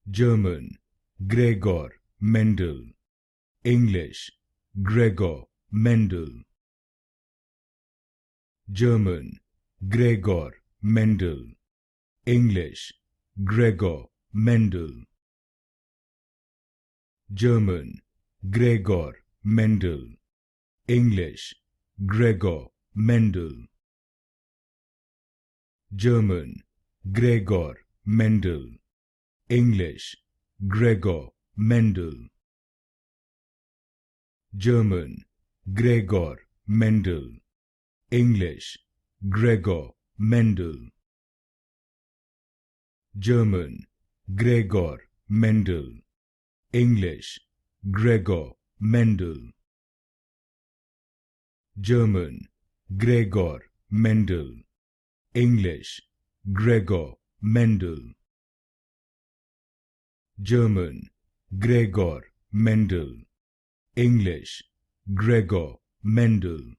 German, Gregor Mendel. English, Gregor Mendel. German, Gregor Mendel. English, Gregor Mendel. German, Gregor Mendel. English, Gregor Mendel. German, Gregor Mendel. English, Gregor Mendel. German, Gregor Mendel. English, Gregor Mendel. German, Gregor Mendel. English, Gregor Mendel. German, Gregor Mendel. English, Gregor Mendel. German, Gregor Mendel. English, Gregor Mendel.